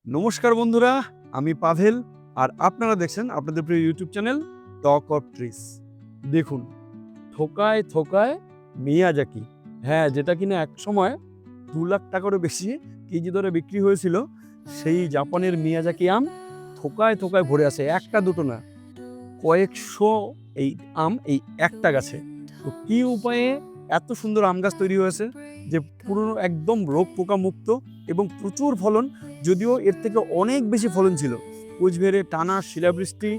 নমস্কার বন্ধুরা, আমি পাভেল আর আপনারা দেখছেন আপনাদের প্রিয় YouTube channel talk of trees. দেখুন, থোকায় থোকায় মিয়াজাকি, হ্যাঁ, যেটা কিনা এক সময় 2 লাখ টাকারও বেশি কেজি দরে বিক্রি হয়েছিল, সেই জাপানের মিয়াজাকি আম থোকায় থোকায় ভরে আছে। একটা দুটো না, কয়েকশো এই আম এই একটা গাছে। তো কী উপায়ে এত সুন্দর আম গাছ তৈরি হয়েছে যে পুরনো একদম রোগ পোকা মুক্ত এবং প্রচুর ফলন, যদিও এর থেকে অনেক বেশি ফলন ছিল। কোচবিহারে টানা শিলাবৃষ্টি,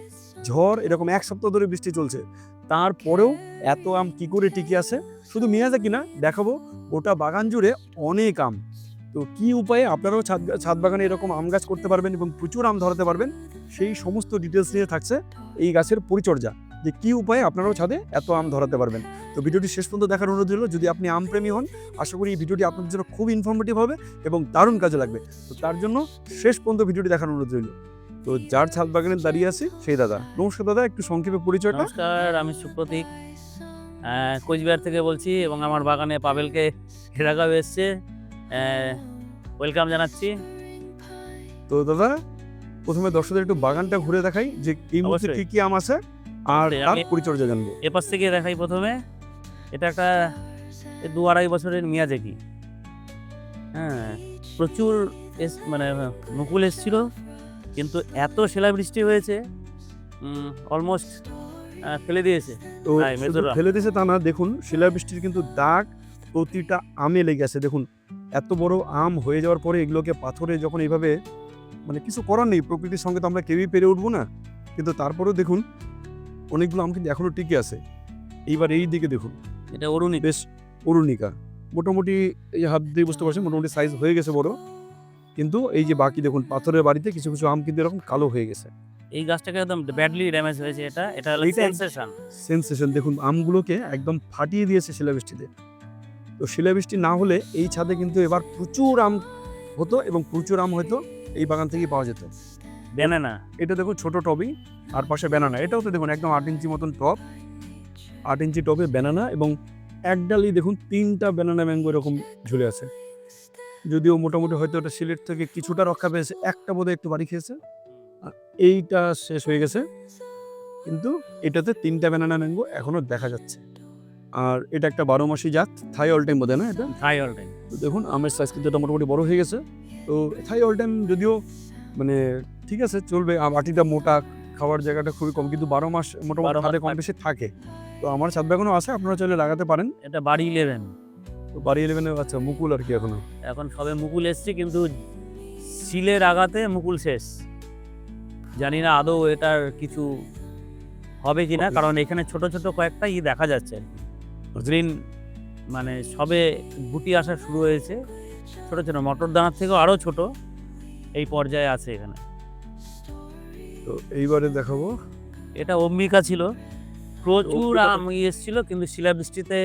ঝড়, এরকম 1 সপ্তাহ ধরে বৃষ্টি চলছে, তারপরেও এত আম কি করে টিকে আছে। শুধু মিয়াজাকি না, দেখাবো গোটা বাগান জুড়ে অনেক আম। তো কী উপায়ে আপনারাও ছাদ বাগানে এরকম আম গাছ করতে পারবেন এবং প্রচুর আম ধরাতে পারবেন, সেই সমস্ত ডিটেলস নিয়ে থাকছে এই গাছের পরিচর্যা, যে কী উপায়ে আপনারাও ছাদে এত আম ধরাতে পারবেন। তো ভিডিওটি শেষ পর্যন্ত দেখার অনুরোধ রইল। যদি আপনি আম প্রেমী হন, আশা করি এই ভিডিওটি আপনাদের জন্য খুব ইনফরমেটিভ হবে এবং দারুণ কাজে লাগবে। তো তার জন্য শেষ পর্যন্ত ভিডিওটি দেখার অনুরোধ রইল। তো যার ছাদ বাগানে দাঁড়িয়ে আছি সেই দাদা। নমস্কার দাদা, একটু সংক্ষেপে পরিচয়টা। নমস্কার, আমি সুপ্রতীক কোচবিহার থেকে বলছি এবং আমার বাগানে পাবেলকে ঘেরাগাও এসছে, ওয়েলকাম জানাচ্ছি। তো দাদা, প্রথমে দর্শকদের একটু বাগানটা ঘুরে দেখাই যে এই মুহূর্তে অবশ্যই। কি কি আম আছে আর অবশ্যই, তার আমি পরিচর্যা জানবো। এপাশ থেকে দেখাই। প্রথমে এটা একটা 2-2.5 বছরের মিয়াজাকি। হ্যাঁ, প্রচুর মানে মুকুল এসছিল, কিন্তু এত শিলাবৃষ্টি হয়েছে অলমোস্ট ফেলে দিয়েছে। তো হ্যাঁ, শুধু মেজররা। ফেলে দিয়েছে তা না, দেখুন শিলাবৃষ্টির কিন্তু দাগ প্রতিটা আমে লেগে আছে। দেখুন, এত বড় আম হয়ে যাওয়ার পরে এগুলোকে পাথরে যখন এইভাবে, মানে কিছু করার নেই, প্রকৃতির সঙ্গে তো আমরা কেউই পেরে উঠবো না, কিন্তু তারপরেও দেখুন অনেকগুলো আম কিন্তু এখনো টিকে আছে। এইবার এই দিকে দেখুন, এটা অরুণিক। বেশ অরুণিকা, মোটামুটি এই হাত দিয়ে বুঝতে পারছেন মোটামুটি সাইজ হয়ে গেছে বড়, কিন্তু এই যে বাকি দেখুন পাথরের বাড়িতে কিছু কিছু আম কিন্তু এরকম কালো হয়ে গেছে। এই গাছটাকে একদম ব্যাডলি ড্যামেজ হয়েছে। এটা হলো এইটা সেন্সেশন। সেন্সেশন, দেখুন আমগুলোকে একদম ফাটিয়ে দিয়েছে শিলাবৃষ্টিতে। তো শিলাবৃষ্টি না হলে এই ছাদে কিন্তু এবার প্রচুর আম হতো এবং প্রচুর আম হয়তো এই বাগান থেকেই পাওয়া যেত। ব্যানানা। এটা দেখুন ছোট টবই, আর পাশে ব্যানানা। এটাও তো দেখুন একদম 8 ইঞ্চি মতন টব, 8 ইঞ্চি টবে ব্যানানা, এবং এক ডালি দেখুন 3টা ব্যানানা ম্যাঙ্গো এরকম ঝুলে আছে। যদিও মোটামুটি হয়তো ওটা সিলেট থেকে কিছুটা রক্ষা পেয়েছে, একটা বোধহয় একটু বাড়ি খেয়েছে, আর এইটা শেষ হয়ে গেছে, কিন্তু এটাতে 3টা ব্যানানা ম্যাঙ্গো এখনো দেখা যাচ্ছে। আর এটা একটা 12 মাসি জাত, থাই অল টাইম বোধহয় না এটা। High all time. তো দেখুন আমের সাইজ কিন্তু এটা মোটামুটি বড় হয়ে গেছে। তো থাই অল টাইম যদিও মানে ঠিক আছে চলবে, আটিটা মোটা, খাওয়ার জায়গাটা খুবই কম, কিন্তু 12 মাস মোটামুটি 12 মাস ছাদে কম বেশি থাকে। তো আমার ছাদ বাগানও আছে, আপনারা চাইলে লাগাতে পারেন। এটা বাড়ি 11। তো বাড়ি 11 আচ্ছা মুকুল আর কি এখনো। এখন সবে মুকুল এসছে, কিন্তু শিলের আঘাতে মুকুল শেষ। জানি না আদৌ এটার কিছু হবে কিনা, হবে। কারণ এখানে ছোট ছোট কয়েকটা দেখা যাচ্ছে গ্রিন, মানে সবে গুটি আসা শুরু হয়েছে। ছোট ছোট মটর দানার থেকেও আরো ছোট এই পর্যায়ে আছে এখানে। তো এইবারে দেখাবো। এটা অম্বিকা ছিল, প্রচুর অম্বিকা- আম এসেছিল, কিন্তু শিলাবৃষ্টিতে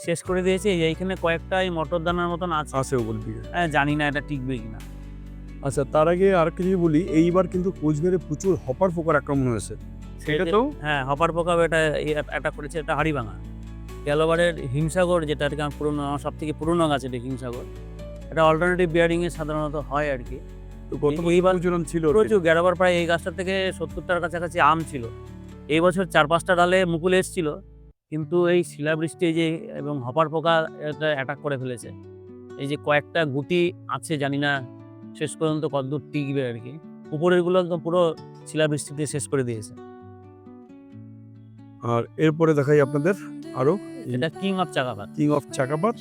শেষ করে দিয়েছে। এইখানে কয়েকটা এই মটর দানার মতন আছে। আছে ওপর দিকে। জানি না এটা টিকবে কিনা। আচ্ছা, তার আগে আর কিছু বলি, এইবার কিন্তু কোচবিহারে প্রচুর হপার পোকার আক্রমণ হয়েছে। সেটা তো হ্যাঁ, হপার পোকা এটা অ্যাটাক করেছে। এটা হাড়িভাঙা গেলবারের হিমসাগর, যেটা আর কি আমার পুরনো, সব থেকে পুরনো গাছ এটা হিমসাগর। এটা অল্টারনেটিভ বিয়ারিং এ সাধারণত হয় আর কি। তো গত এইবার প্রচুর আম ছিল ওর প্রচুর গেলবার, প্রায় এই গাছটা থেকে 70টার কাছাকাছি আম ছিল। এই বছর 4-5টা ডালে মুকুল এসেছিল, কিন্তু এই শিলাবৃষ্টি যে এবং হপার পোকা এটা অ্যাটাক করে ফেলেছে। এই যে কয়েকটা গুটি আছে, জানি না শেষ পর্যন্ত কতদূর টিকবে আর কি। উপরের গুলো একদম পুরো শিলাবৃষ্টিতে শেষ করে দিয়েছে। আর এরপরে দেখাই আপনাদের আরো এটা কিং অফ চাকাপাত। কিং অফ চাকাপাত।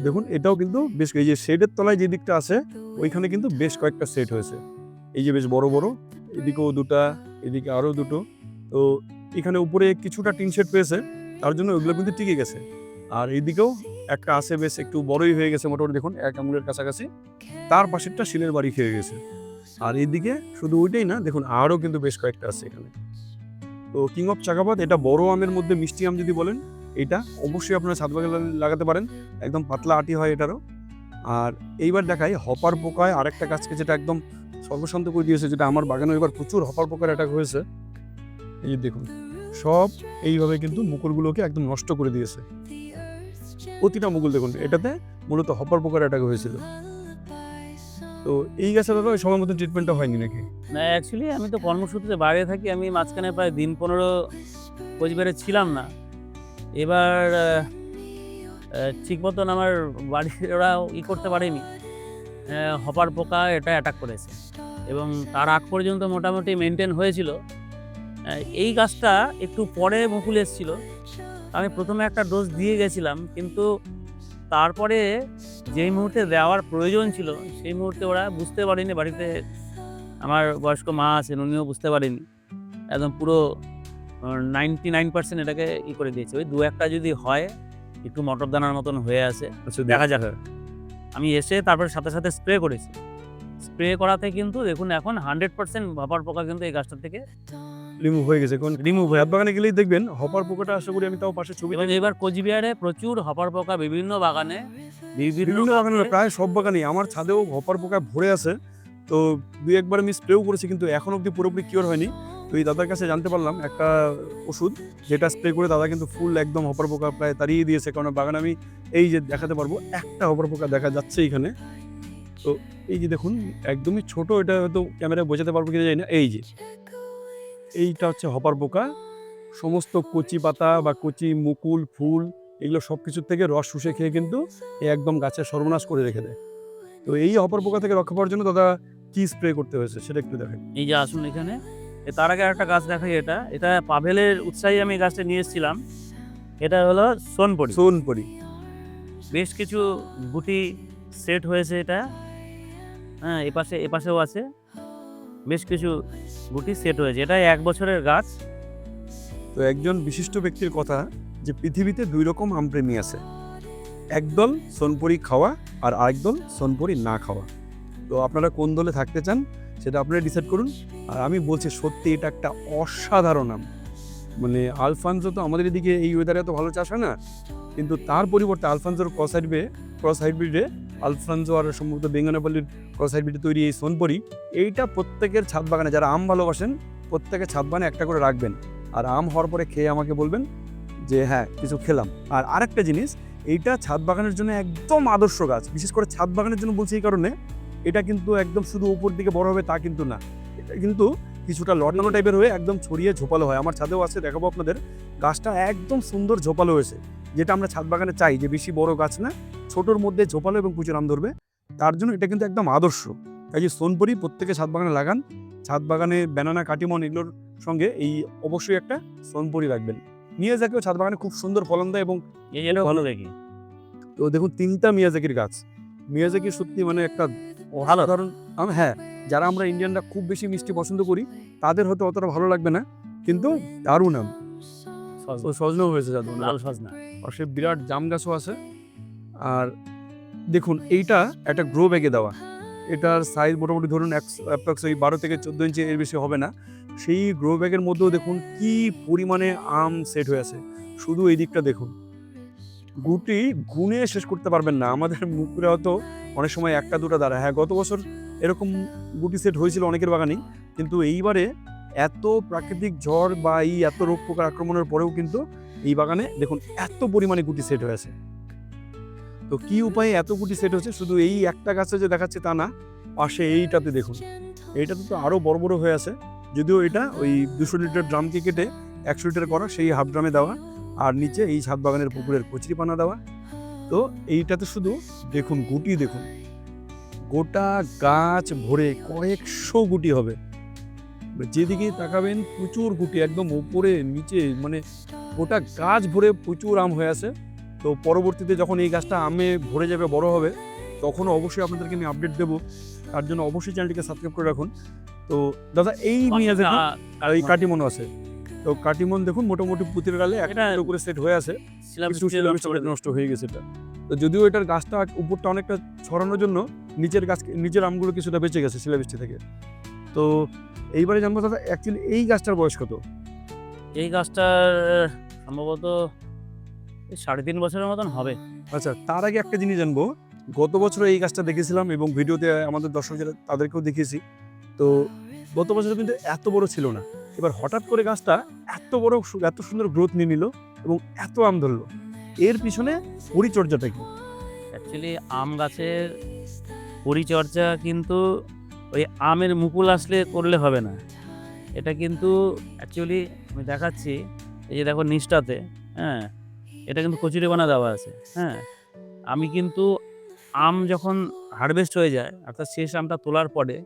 দেখুন এটাও কিন্তু বেশ, এই যে শেডের তলায় যে দিকটা আছে ওইখানে কিন্তু বেশ কয়েকটা সেট হয়েছে। এই যে বেশ বড় বড়, এদিকেও দুটা, এদিকে আরও দুটো। তো এখানে উপরে কিছুটা টিন শেড পেয়েছে, তার জন্য ওইগুলো কিন্তু টিকে গেছে। আর এইদিকেও একটা আছে, বেশ একটু বড়ই হয়ে গেছে, মোটামুটি দেখুন 1 আঙুলের কাছাকাছি। তার পাশেরটা শিলের বাড়ি খেয়ে গেছে। আর এইদিকে শুধু ওইটাই না, দেখুন আরও কিন্তু বেশ কয়েকটা আছে এখানে। তো কিং অফ চাকাপাত, এটা বড় আমের মধ্যে মিষ্টি আম যদি বলেন, এটা অবশ্যই আপনারা ছাদ বাগানে লাগাতে পারেন, একদম পাতলা আটি হয় এটারও। আর এইবার দেখাই হপার পোকায় আরেকটা গাছকে যেটা একদম সর্বশান্ত করে দিয়েছে, যেটা আমার বাগানে এবার প্রচুর হপার পোকার অ্যাটাক হয়েছে। এই যে দেখুন, সব এইভাবে কিন্তু মুকুলগুলোকে একদম নষ্ট করে দিয়েছে। প্রতিটা মুকুল দেখুন, এটাতে মূলত হপার পোকার অ্যাটাক হয়েছিল। তো এই গাছে দাদা ওই সময় মতো ট্রিটমেন্টটা হয়নি নাকি? না, অ্যাকচুয়ালি আমি তো কর্মসূত্রে বাইরে থাকি। আমি মাঝখানে প্রায় দিন 15 কোচবিহারে ছিলাম না। এবার ঠিক মতন আমার বাড়ির ওরাও করতে পারেনি। হপার পোকা এটা অ্যাটাক করেছে এবং তার আগ পর্যন্ত মোটামুটি মেনটেন হয়েছিল। এই গাছটা একটু পরে মুকুল এসেছিল। আমি প্রথমে একটা ডোজ দিয়ে গেছিলাম, কিন্তু তারপরে যেই মুহূর্তে দেওয়ার প্রয়োজন ছিল সেই মুহূর্তে ওরা বুঝতে পারেনি। বাড়িতে আমার বয়স্ক মা আছেন, উনিও বুঝতে পারেনি। একদম পুরো 99% এটাকে করে দিয়েছে। ওই 2-1টা যদি হয়, একটু মটর দানার মতন হয়ে আছে, আচ্ছা, দেখা যাক। আমি এসে তারপরে সাথে সাথে স্প্রে করেছি। স্প্রে করাতে কিন্তু দেখুন এখন 100% হপার পোকা কিন্তু এই গাছটা থেকে রিমুভ হয়ে গেছে। কোন রিমুভ হয়ে ছাদ বাগানে গেলেই দেখবেন হপার পোকাটা, আশা করি আমি তাও পাশে ছবি এবং এবার কোচবিহারে প্রচুর হপার পোকা বিভিন্ন বাগানে বিভিন্ন বাগানে না, প্রায় সব বাগানেই। আমার ছাদেও হপার পোকায় ভরে আছে। তো 2 একবার আমি স্প্রেও করেছি, কিন্তু এখন অবধি পুরোপুরি কিওর হয়নি। তো এই দাদার কাছে জানতে পারলাম একটা ওষুধ যেটা স্প্রে করে দাদা কিন্তু ফুল একদম হপার পোকা প্রায় তাড়িয়ে দিয়েছে। কারণ বাগানে আমি এই যে দেখাতে পারবো একটা হপার পোকা দেখা যাচ্ছে এখানে। তো এই যে দেখুন একদমই ছোট, এটা হয়তো ক্যামেরায় বোঝাতে পারবো কিনা জানি না। এই যে এইটা হচ্ছে হপার পোকা। সমস্ত কচি পাতা বা কচি মুকুল ফুল এগুলো সব কিছুর থেকে রস শুষে খেয়ে কিন্তু এ একদম গাছের সর্বনাশ করে রেখে দেয়। তো এই হপার পোকা থেকে রক্ষা পাওয়ার জন্য দাদা কি স্প্রে করতে হয়েছে সেটা একটু দেখেন। এই যে আসুন এখানে। তার আগে একটা গাছ দেখাই। এটা পাভেলের উৎসাহী আমি গাছটা নিয়ে এসেছিলাম। এটা হলো সোনপরি। সোনপরি। বেশ কিছু গুটি সেট হয়েছে এটা। হ্যাঁ, এপাশেও আছে। বেশ কিছু গুটি সেট হয়েছে। এটা 1 বছরের গাছ। তো একজন বিশিষ্ট ব্যক্তির কথা যে পৃথিবীতে 2 রকম আমপ্রেমী আছে, একদল সোনপরি খাওয়া আর আরেকদল সোনপরি না খাওয়া। তো আপনারা কোন দলে থাকতে চান সেটা আপনারা ডিসাইড করুন। আর আমি বলছি সত্যি এটা একটা অসাধারণ আম। মানে আলফানজো তো আমাদের এদিকে এই ওয়েদারে এত ভালো চাষ হয় না, কিন্তু তার পরিবর্তে আলফানজোর ক্রস হাইব্রিডে আলফানজো আর সম্ভবত বেঙ্গনাপাল্লির ক্রস হাইব্রিডে তৈরি এই সোনপরি, এইটা প্রত্যেকের ছাদ বাগানে, যারা আম ভালোবাসেন প্রত্যেকের ছাদ বাগানে একটা করে রাখবেন। আর আম হওয়ার পরে খেয়ে আমাকে বলবেন যে হ্যাঁ কিছু খেলাম। আর আরেকটা জিনিস, এইটা ছাদ বাগানের জন্য একদম আদর্শ গাছ। বিশেষ করে ছাদ বাগানের জন্য বলছি এই কারণে, এটা কিন্তু একদম শুধু উপর দিকে বড় হবে তা কিন্তু না, এটা কিন্তু কিছুটা লটানো টাইপের হয়ে একদম ছড়িয়ে ঝোপালো হয়। আমার ছাদেও আছে, দেখাবো আপনাদের। গাছটা একদম সুন্দর ঝোপালো হয়েছে, যেটা আমরা ছাদ বাগানে চাই, যে বেশি বড় গাছ না, ছোটোর মধ্যে ঝোপালো এবং প্রচুর আম ধরবে। তার জন্য এটা কিন্তু একদম আদর্শ। তাই যে সোনপরি প্রত্যেকে ছাদ বাগানে লাগান। ছাদ বাগানে ব্যানানা, কাটিমন এগুলোর সঙ্গে এই অবশ্যই একটা সোনপরি রাখবেন। মিয়াজাকিও ছাদ বাগানে খুব সুন্দর ফলন দেয় এবং এটাও ভালো দেখি। তো দেখুন 3টা মিয়াজাকির গাছ। মিয়াজাকি সত্যি মানে একটা অসাধারণ আম। হ্যাঁ, যারা আমরা ইন্ডিয়ানরা খুব বেশি মিষ্টি পছন্দ করি তাদের হয়তো অতটা ভালো লাগবে না, কিন্তু দারুণ আম। তো সজনেও হয়েছে যাদের লাল সজনা। পাশে বিরাট জাম গাছও আছে। আর দেখুন এইটা একটা গ্রো ব্যাগে দেওয়া। এটার সাইজ মোটামুটি ধরুন অ্যাপ্রক্স 12 থেকে 14 ইঞ্চি, এর বেশি হবে না। সেই গ্রো ব্যাগের মধ্যেও দেখুন কি পরিমাণে আম সেট হয়ে আছে। শুধু এই দিকটা দেখুন, গুটি গুনে শেষ করতে পারবেন না। আমাদের মুখে হয়তো অনেক সময় 1টা 2টা দাঁড়ায়। হ্যাঁ, গত বছর এরকম গুটি সেট হয়েছিল অনেকের বাগানেই, কিন্তু এইবারে এত প্রাকৃতিক ঝড় বা এই এত রোগ পোকার আক্রমণের পরেও কিন্তু এই বাগানে দেখুন এত পরিমাণে গুটি সেট হয়েছে। তো কি উপায়ে এত গুটি সেট হচ্ছে, শুধু এই একটা গাছে যে দেখাচ্ছে তা না, পাশে এইটাতে দেখুন, এইটাতে তো আরও বড় বড় হয়ে আছে। যদিও এটা ওই 200 লিটার ড্রামকে কেটে 100 লিটার করা, সেই হাফ ড্রামে দেওয়া, আর নিচে এই ছাদ বাগানের পুকুরের কচুরিপানা দেওয়া। তো এইটাতে শুধু দেখুন গুটি দেখুন, গোটা গাছ ভরে কয়েকশো গুটি হবে। যেদিকেই তাকাবেন প্রচুর গুটি, একদম উপরে নিচে, মানে গোটা গাছ ভরে প্রচুর আম হয়ে আছে। তো পরবর্তীতে যখন এই গাছটা আমে ভরে যাবে, বড় হবে, তখনও অবশ্যই আপনাদেরকে আমি আপডেট দেবো। তার জন্য অবশ্যই চ্যানেলটিকে সাবস্ক্রাইব করে রাখুন। তো দাদা এই মিয়াজাকি আর এই কাটিমনও আছে। তো কাটিমন দেখুন মোটামুটি পুঁতির গালে একটা উপরে সেট হয়ে আছে, নষ্ট হয়ে গেছে এটা। তো যদিও এটার গাছটা উপরটা অনেকটা ছড়ানোর জন্য নিচের আমগুলো কিছুটা বেঁচে গেছে শিলাবৃষ্টি থেকে। তো এইবারে জানবো দাদা অ্যাকচুয়ালি এই গাছটার বয়স কত? এই গাছটার সম্ভবত 3.5 বছরের মতন হবে। আচ্ছা, তার আগে একটা জিনিস জানবো। গত বছর এই গাছটা দেখেছিলাম এবং ভিডিওতে আমাদের দর্শক যারা তাদেরকেও দেখিয়েছি। তো গত বছর কিন্তু এত বড় ছিল না, এবার হঠাৎ করে গাছটা এত সুন্দর গ্রোথ নিয়ে নিল এবং এত আম ধরলো। এর পিছনে পরিচর্যাটা কি? অ্যাকচুয়ালি আম গাছের পরিচর্যা কিন্তু ওই আমের মুকুল আসলে করলে হবে না। এটা কিন্তু অ্যাকচুয়ালি আমি দেখাচ্ছি, এই যে দেখো নিচটাতে, হ্যাঁ? এটা কিন্তু কচুরিপানা দেওয়া আছে, হ্যাঁ? আমি কিন্তু আম যখন হারভেস্ট হয়ে যায়, অর্থাৎ শেষ আমটা তোলার পরে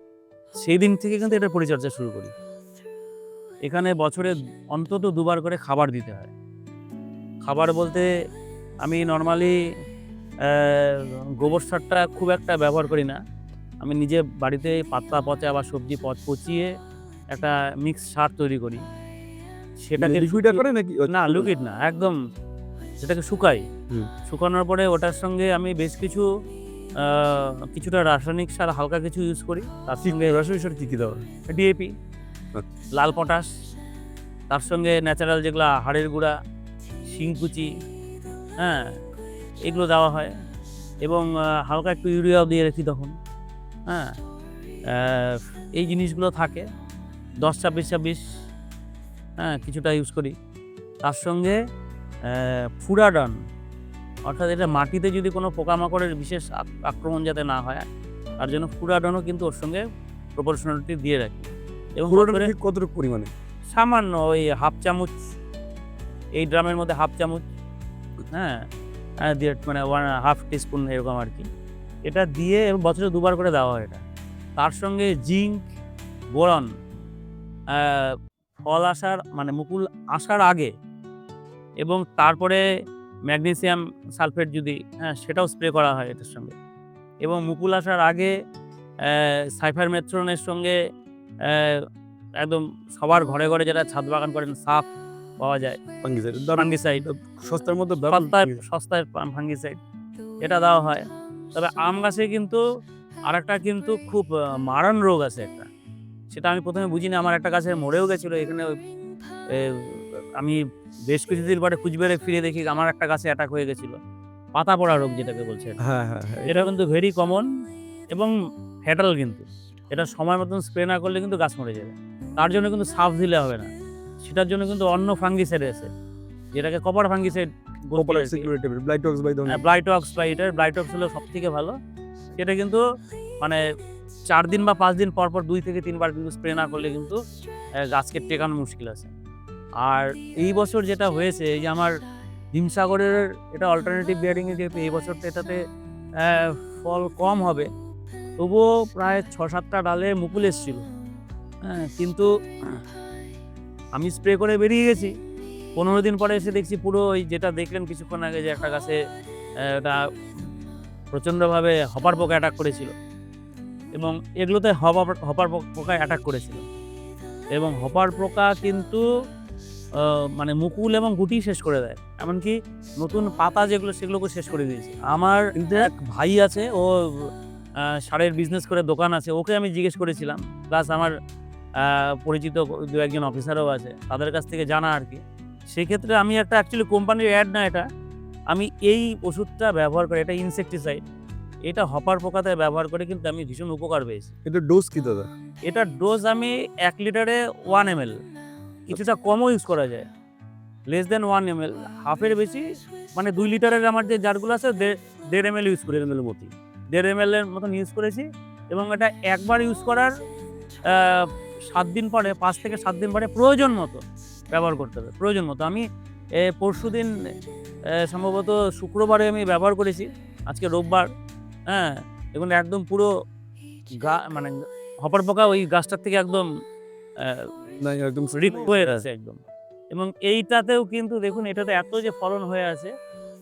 সেই দিন থেকে কিন্তু এটার পরিচর্যা শুরু করি। এখানে বছরে অন্তত ২ বার করে খাবার দিতে হয়। খাবার বলতে আমি নরমালি গোবর সারটা খুব একটা ব্যবহার করি না। আমি নিজে বাড়িতে পাতা পচা বা সবজি পচিয়ে একটা মিক্স সার তৈরি করি। সেটাকে লিকুইড আকারে নাকি? না, লিকুইড না, একদম সেটাকে শুকাই। হুম। শুকানোর পরে ওটার সঙ্গে আমি বেশ কিছুটা রাসায়নিক সার হালকা কিছু ইউজ করি। তার সঙ্গে রাসায়নিক সার কি দেওয়া হয়? ডিএপি, আচ্ছা। লাল পটাশ, তার সঙ্গে ন্যাচারাল যেগুলা হাড়ের গুঁড়া, শিংকুচি, হ্যাঁ? এগুলো দেওয়া হয় এবং হালকা একটু ইউরিয়াও দিয়ে রাখি তখন, হ্যাঁ? এই জিনিসগুলো থাকে 10-26-26, হ্যাঁ? কিছুটা ইউজ করি। তার সঙ্গে ফুরাডন, অর্থাৎ এটা মাটিতে যদি কোনো পোকামাকড়ের বিশেষ আক্রমণ যাতে না হয়, তার জন্য ফুরাডনও কিন্তু ওর সঙ্গে প্রপোর্শনালিটি দিয়ে রাখি। এবং পুরোটা ঠিক কতটুকু পরিমাণে? সামান্য ওই 1/2 চামচ, এই ড্রামের মধ্যে 1/2 চামচ, হ্যাঁ? দিয়ে মানে 1/2 টিস্পুন এরকম আর কি। এটা দিয়ে বছরে 2 বার করে দেওয়া হয় এটা। তার সঙ্গে জিঙ্ক, বোরন, ফল আসার মানে মুকুল আসার আগে এবং তারপরে ম্যাগনেসিয়াম সালফেট যদি, হ্যাঁ, সেটাও স্প্রে করা হয় এটার সঙ্গে। এবং মুকুল আসার আগে সাইফারমেথ্রনের সঙ্গে একদম সবার ঘরে ঘরে যারা ছাদ বাগান করেন সাফ পাওয়া যায়, ফাঙ্গিসাইড। ফাঙ্গিসাইড, সস্তার মধ্যে সস্তায় ফাঙ্গিসাইড, এটা দেওয়া হয়। তবে আম গাছে কিন্তু আরেকটা কিন্তু খুব মারণ রোগ আছে একটা। সেটা আমি প্রথমে বুঝিনি, আমার একটা গাছে মরেও গেছিলো এখানে। আমি বেশ কিছুদিন পরে কুচবিহারে ফিরে দেখি আমার একটা গাছে অ্যাটাক হয়ে গেছিলো। পাতা পড়া রোগ যেটাকে বলছে এটা। হ্যাঁ, হ্যাঁ, হ্যাঁ। এটা কিন্তু ভেরি কমন এবং ফ্যাটাল কিন্তু। এটা সময় মতন স্প্রে না করলে কিন্তু গাছ মরে যাবে। তার জন্য কিন্তু সাফ দিলে হবে না। সেটার জন্য কিন্তু অন্য ফাঙ্গিসাইড আছে, যেটাকে কপার ফাঙ্গিসাইড কপার সিকিউরিটি ব্লাইটক্স বাই ধরনের। ব্লাইটক্স বা এটার ব্লাইটক্স হলো সবথেকে ভালো। সেটা কিন্তু মানে 4 দিন বা 5 দিন পর 2 থেকে 3 বার কিন্তু স্প্রে না করলে কিন্তু গাছকে টেকানো মুশকিল আছে। আর এই বছর যেটা হয়েছে, এই যে আমার হিমসাগরের এটা অল্টারনেটিভ বিয়ারিংয়ে, যেহেতু এই বছর তো এটাতে ফল কম হবে, তবুও প্রায় 6-7টা ডালে মুকুল এসেছিল, হ্যাঁ? কিন্তু আমি স্প্রে করে বেরিয়ে গেছি। 15 দিন পরে এসে দেখছি পুরো ওই যেটা দেখলেন কিছুক্ষণ আগে, যে একটা গাছে ওটা প্রচণ্ডভাবে হপার পোকা অ্যাটাক করেছিল এবং এগুলোতে হপার পোকা অ্যাটাক করেছিল। এবং হপার পোকা কিন্তু মানে মুকুল এবং গুটি শেষ করে দেয়, এমনকি নতুন পাতা যেগুলো সেগুলোকে শেষ করে দিয়েছে। আমার এক ভাই আছে, ও সারের বিজনেস করে দোকান আছে, ওকে আমি জিজ্ঞেস করেছিলাম, প্লাস আমার পরিচিত 2-1 অফিসারও আছে, তাদের কাছ থেকে জানা আর কি। সেক্ষেত্রে আমি একটা অ্যাকচুয়ালি কোম্পানির অ্যাড না এটা, আমি এই ওষুধটা ব্যবহার করি, এটা ইনসেকটিসাইড, এটা হপার পোকাতে ব্যবহার করে কিন্তু আমি ভীষণ উপকার পেয়েছি। এটা ডোজ কি দাদা? এটার ডোজ আমি 1 লিটারে 1 ml, কিছুটা কমও ইউজ করা যায়, লেস দেন 1 ml, হাফের বেশি, মানে 2 লিটারের আমার যে জারগুলো আছে 1.5 ml ইউজ করি, 1.5 ml মতো, 1.5 ml এর মতন ইউজ করেছি। এবং এটা একবার ইউজ করার 7 দিন পরে, 5 থেকে 7 দিন পরে প্রয়োজন মতো ব্যবহার করতে হবে, প্রয়োজন মতো। আমি পরশুদিন সম্ভবত শুক্রবারে আমি ব্যবহার করেছি, আজকে রোববার, হ্যাঁ? দেখুন একদম পুরো মানে হপার পোকা ওই গাছটার থেকে একদম না একদম হয়ে আছে একদম। এবং এইটাতেও কিন্তু দেখুন, এটাতে এত যে ফলন হয়ে আছে,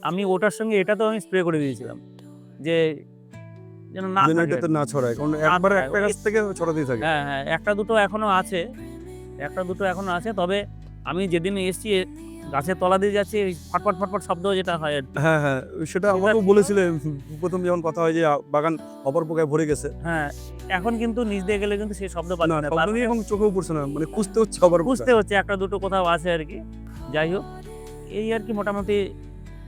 আমি ওটার সঙ্গে এটাতেও আমি স্প্রে করে দিয়েছিলাম, যে যেন না এটাতে না ছড়ায়, কারণ একবার একটা গাছ থেকে ছড়াতেই থাকে। হ্যাঁ, হ্যাঁ, একটা দুটো এখনো আছে, তবে আমি যেদিন এসেছি গাছের তলা দিয়ে যাচ্ছি, ফটফট ফটফট শব্দ যেটা হয় আর কি। হ্যাঁ, হ্যাঁ, সেটা আমাকেও বলেছিলেন প্রথম যখন কথা হয় যে বাগান হপার পোকায় ভরে গেছে। হ্যাঁ, এখন কিন্তু নিচ দিয়ে গেলে কিন্তু সেই শব্দ না, পাচ্ছি না, শব্দ নেই এবং চোখেও পড়ছে না, মানে খুঁজতে হচ্ছে হপার পোকা। বুঝতে হচ্ছে একটা দুটো কোথাও আছে আর কি। যাই হোক, এই আর কি মোটামুটি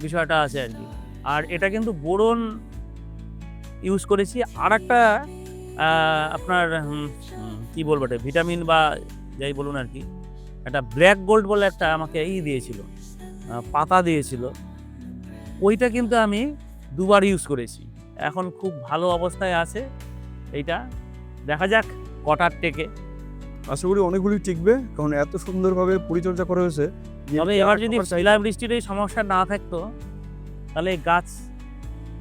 বিষয়টা আছে আর কি। আর এটা কিন্তু বোরন ইউজ করেছি, আর একটা আপনার কি বলবো, এটা ভিটামিন বা যাই বলুন আর কি, একটা ব্ল্যাক গোল্ড বলে একটা আমাকে দিয়েছিল, পাতা দিয়েছিল, ওইটা কিন্তু আমি 2 বার ইউজ করেছি। এখন খুব ভালো অবস্থায় আছে। এইটা দেখা যাক কটার টেকে। আশা করি অনেকগুলি টিকবে, কারণ এত সুন্দরভাবে পরিচর্যা করা হয়েছে। তবে এবার যদি শিলাবৃষ্টির এই সমস্যা না থাকতো তাহলে গাছ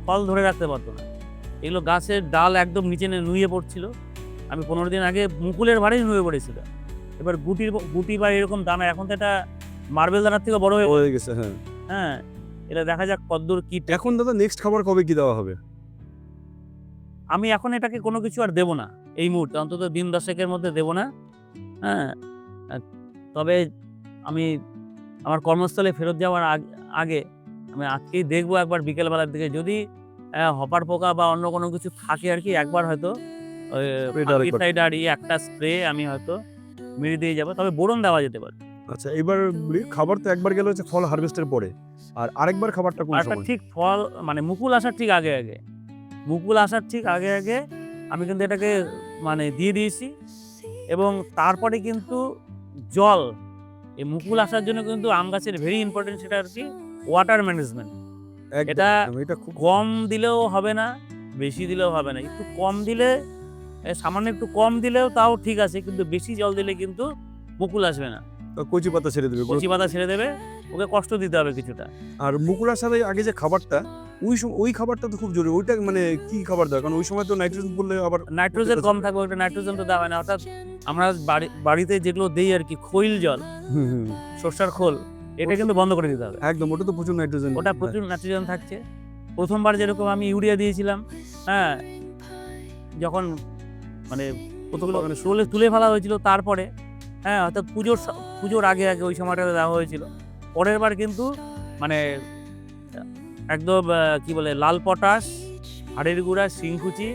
ফল ধরে রাখতে পারতো না। এগুলো গাছের ডাল একদম নিচে নুয়ে পড়ছিল। আমি 15 দিন আগে মুকুলের ভারেই নুয়ে পড়েছিল। এবার গুটি বা এরকম দানা, এখন তো এটা মার্বেল দানার থেকে বড় হয়ে গেছে। হ্যাঁ, হ্যাঁ, এটা দেখা যাক কতদূর কি। এখন দাদা নেক্সট খাবার কবে কি দেওয়া হবে? আমি এখন এটাকে কোনো কিছু আর দেবো না এই মুহূর্তে, অন্তত দিন 10 মধ্যে দেবো না। হ্যাঁ, তবে আমি আমার কর্মস্থলে ফেরত যাওয়ার আগে আমি আজকেই দেখবো একবার বিকেলবেলার দিকে, যদি হপার পোকা বা অন্য কোনো কিছু থাকে আর কি, একবার হয়তো ফাঙ্গিসাইড আর একটা স্প্রে আমি হয়তো মেরে দিয়ে যাবো। তবে বোরন দেওয়া যেতে পারে। আচ্ছা, এবার খাবার তো একবার গেল হচ্ছে ফল হারভেস্টের পরে, আর আরেকবার খাবারটা কোন সময়? ঠিক ফল মানে মুকুল আসার ঠিক আগে আগে, মুকুল আসার ঠিক আগে আগে আমি কিন্তু এটাকে মানে দিয়ে দিয়েছি। এবং তারপরে কিন্তু জল, এই মুকুল আসার জন্য কিন্তু আম গাছের ভেরি ইম্পর্টেন্ট, সেটা আর কি ওয়াটার ম্যানেজমেন্ট। এটা খুব কম দিলেও হবে না, বেশি দিলেও হবে না। একটু কম দিলে, সামান্য একটু কম দিলেও তাও ঠিক আছে, কিন্তু বেশি জল দিলে কিন্তু মুকুল আসবে না। কচি পাতা ছেড়ে দেবে, কচি পাতা ছেড়ে দেবে, ওকে কষ্ট দিতে হবে কিছুটা। আর মুকুল আসার আগে যে খাবারটা, ওই খাবারটা তো খুব জরুরি। ওইটা মানে কি খাবার দেওয়া? কারণ ওই সময় তো নাইট্রোজেন বললে আবার নাইট্রোজেন কম থাকবে, ওটা নাইট্রোজেন তো দেওয়া হয় না। অর্থাৎ আমরা বাড়িতে যেগুলো দেই আর কি, খৈল জল, সর্ষার খোল, এটা কিন্তু বন্ধ করে দিতে হবে একদম। ওটা তো প্রচুর নাইট্রোজেন, ওটা প্রচুর নাইট্রোজেন থাকছে। প্রথমবার যেরকম আমি ইউরিয়া দিয়েছিলাম, হ্যাঁ, যখন মানে কতগুলো তুলে ফেলা হয়েছিল, তারপরে হ্যাঁ, অর্থাৎ পুজোর আগে আগে ওই সময়টাতে দেওয়া হয়েছিল। পরের বার কিন্তু মানে একদম কি বলে, লাল পটাশ, হাড়ের গুঁড়া, শিংকুচি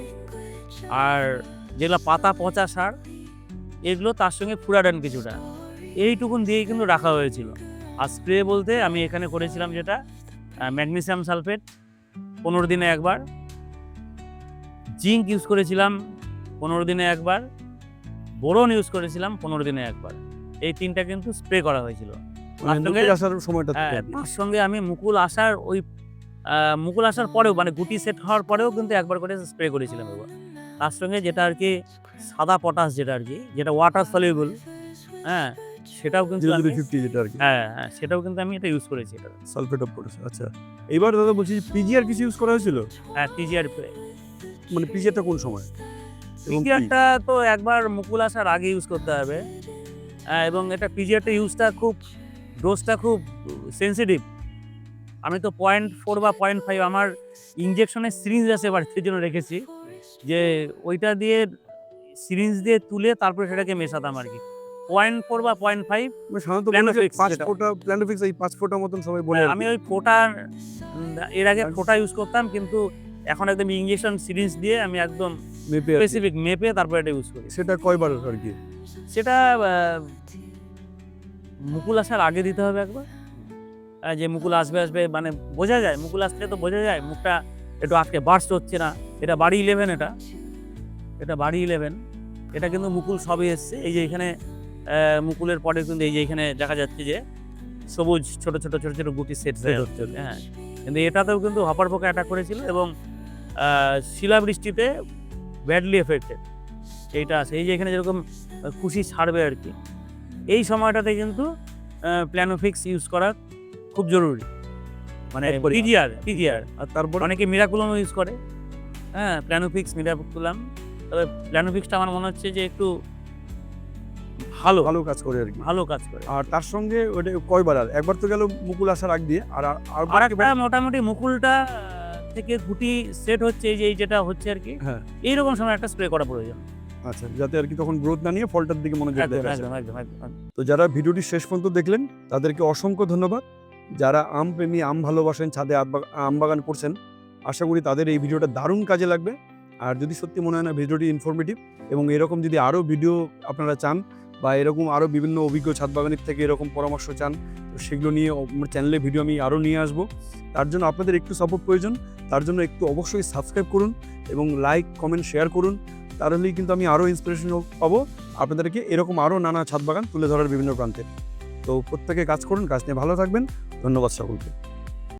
আর যেগুলো পাতা পচা সার, এগুলো তার সঙ্গে ফুরাডান কিছুটা, এইটুকুন দিয়েই কিন্তু রাখা হয়েছিল। আর স্প্রে বলতে আমি এখানে করেছিলাম যেটা ম্যাগনেসিয়াম সালফেট 15 দিনে একবার, জিঙ্ক ইউজ করেছিলাম 15 দিনে একবার, বোরন ইউজ করেছিলাম 15 দিনে একবার। এই 3টা কিন্তু স্প্রে করা হয়েছিল। তার সঙ্গে আমি মুকুল আসার পরেও, মানে গুটি সেট হওয়ার পরেও কিন্তু একবার করে স্প্রে করেছিলাম এবার। তার সঙ্গে যেটা আর কি সাদা পটাশ, যেটা আর কি, যেটা ওয়াটার সলিউবল, হ্যাঁ, সেটাও কিন্তু হ্যাঁ, সেটাও কিন্তু আমি এটা ইউজ করেছি, এটা সালফেট অফ পটাশ। আচ্ছা, এবার দাদা বলছি পিজিআর কিছু ইউজ করা হয়েছিল? হ্যাঁ, পিজিআর। মানে পিজিআরটা কোন সময়? পিজিআরটা তো একবার মুকুল আসার আগে ইউজ করতে হবে। এবং এটা পিজিআরটা ইউজটা খুব, ডোজটা খুব সেন্সিটিভ। আমি তো 0.4 বা 0.5 আমার ইনজেকশনের সিরিঞ্জ আছে বাড়িতে জন্য রেখেছি, যে ওইটা দিয়ে সিরিঞ্জ দিয়ে তুলে তারপরে সেটাকে মেশাতাম আর কি। 0.4 বা 0.5 5 ফোঁটা মতন সবাই বলে। আমি ওই ফোঁটার এর আগে ফোঁটা ইউজ করতাম, কিন্তু এখন একদম ইনজেকশন সিরিঞ্জ দিয়ে আমি একদম স্পেসিফিক মেপে তারপরে এটা ইউজ করি। সেটা কয়বার আর কি? সেটা মুকুল আসার আগে দিতে হবে একবার, যে মুকুল আসবে মানে বোঝা যায়, মুকুল আসলে তো বোঝা যায় মুখটা একটু আজকে বার্স্ট হচ্ছে না। এটা বাড়ি 11, এটা বাড়ি 11, এটা কিন্তু মুকুল সবই এসছে। এই যে এখানে মুকুলের পরে কিন্তু এই যে এখানে দেখা যাচ্ছে যে সবুজ ছোট ছোট গুটি সেট হচ্ছে। হ্যাঁ, কিন্তু এটাতেও কিন্তু হপার পোকা অ্যাটাক করেছিল এবং শিলাবৃষ্টিতে ব্যাডলি এফেক্টেড এইটা আছে। এই যে এখানে যেরকম খুশি ছাড়বে আর কি, এই সময়টাতে কিন্তু প্ল্যানোফিক্স ইউজ করা খুব জরুরি, মানে পিজিআর। আর তারপর অনেকে মিরাকুলাম ইউজ করে। হ্যাঁ, প্ল্যানোফিক্স, মিরাকুলাম। তবে প্ল্যানোফিক্সটা আমার মনে হচ্ছে যে একটু ভালো কাজ করে আর কি, ভালো কাজ করে। আর তার সঙ্গে ওটা কয়বার? আর একবার তো গেল মুকুল আসার আগ দিয়ে, আর একটা মোটামুটি মুকুলটা থেকে গুটি সেট হচ্ছে, এই যে যেটা হচ্ছে আর কি, হ্যাঁ, এইরকম সময় একটা স্প্রে করা প্রয়োজন। আচ্ছা, যাতে আর কি তখন গ্রোথ না নিয়ে ফলটার দিকে মনোযোগ দেয়। একদম। তো যারা ভিডিওটি শেষ পর্যন্ত দেখলেন তাদেরকে অসংখ্য ধন্যবাদ। যারা আম প্রেমী, আম ভালোবাসেন, ছাদে আম বাগান করছেন, আশা করি তাদের এই ভিডিওটা দারুণ কাজে লাগবে। আর যদি সত্যি মনে হয় না ভিডিওটি ইনফরমেটিভ, এবং এরকম যদি আরও ভিডিও আপনারা চান, বা এরকম আরও বিভিন্ন অভিজ্ঞ ছাদ বাগানের থেকে এরকম পরামর্শ চান, তো সেগুলো নিয়ে আমার চ্যানেলে ভিডিও আমি আরও নিয়ে আসবো। তার জন্য আপনাদের একটু সাপোর্ট প্রয়োজন। তার জন্য একটু অবশ্যই সাবস্ক্রাইব করুন এবং লাইক, কমেন্ট, শেয়ার করুন। তাহলেই কিন্তু আমি আরও ইন্সপিরেশন পাবো আপনাদেরকে এরকম আরও নানা ছাদ বাগান তুলে ধরার বিভিন্ন প্রান্তে। তো প্রত্যেকে কাজ করুন, কাজ নিয়ে ভালো থাকবেন। ধন্যবাদ সকলকে।